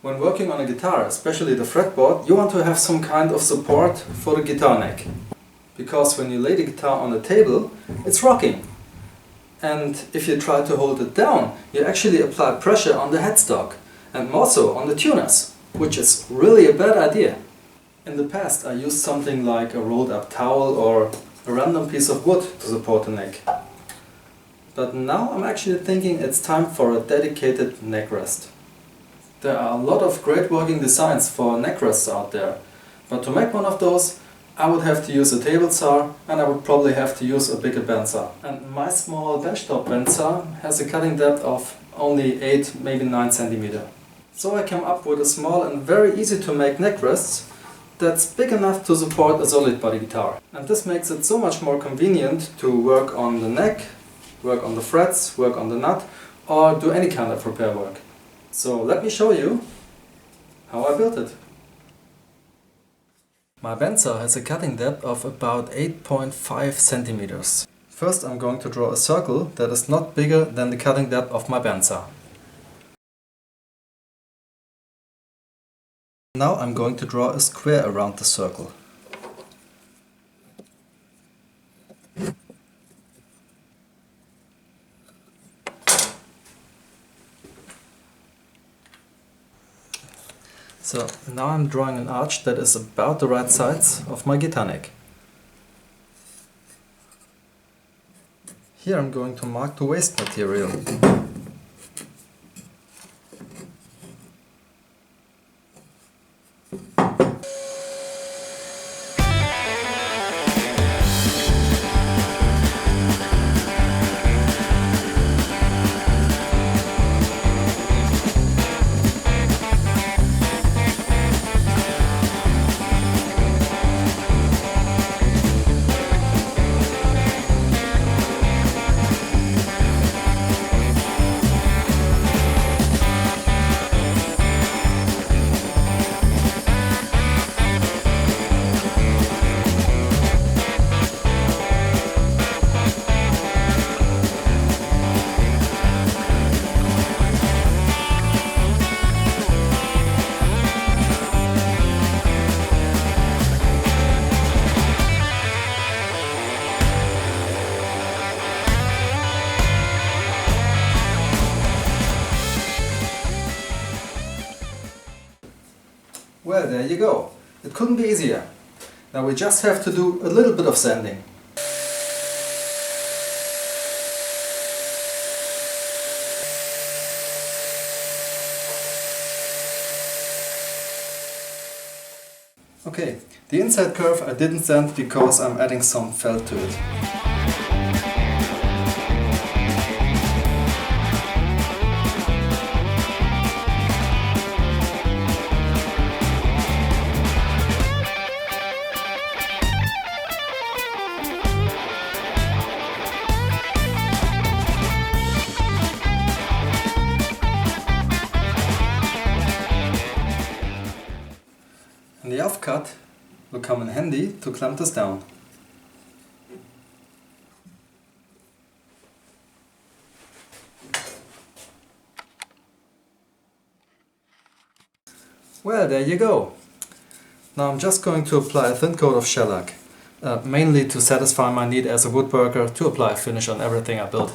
When working on a guitar, especially the fretboard, you want to have some kind of support for the guitar neck. Because when you lay the guitar on the table, it's rocking. And if you try to hold it down, you actually apply pressure on the headstock and more so on the tuners, which is really a bad idea. In the past I used something like a rolled up towel or a random piece of wood to support the neck. But now I'm actually thinking it's time for a dedicated neck rest. There are a lot of great working designs for neck rests out there, but to make one of those I would have to use a table saw and I would probably have to use a bigger bandsaw. And my small benchtop bandsaw has a cutting depth of only 8, maybe 9 centimeters. So I came up with a small and very easy to make neck rests that's big enough to support a solid body guitar. And this makes it so much more convenient to work on the neck, work on the frets, work on the nut, or do any kind of repair work. So let me show you how I built it. My bandsaw has a cutting depth of about 8.5 centimeters. First I'm going to draw a circle that is not bigger than the cutting depth of my bandsaw. Now I'm going to draw a square around the circle. So now I'm drawing an arch that is about the right size of my guitar neck. Here I'm going to mark the waste material. Well, there you go. It couldn't be easier. Now we just have to do a little bit of sanding. Okay, the inside curve I didn't sand because I'm adding some felt to it. And the offcut will come in handy to clamp this down. Well, there you go. Now I'm just going to apply a thin coat of shellac, mainly to satisfy my need as a woodworker to apply a finish on everything I build.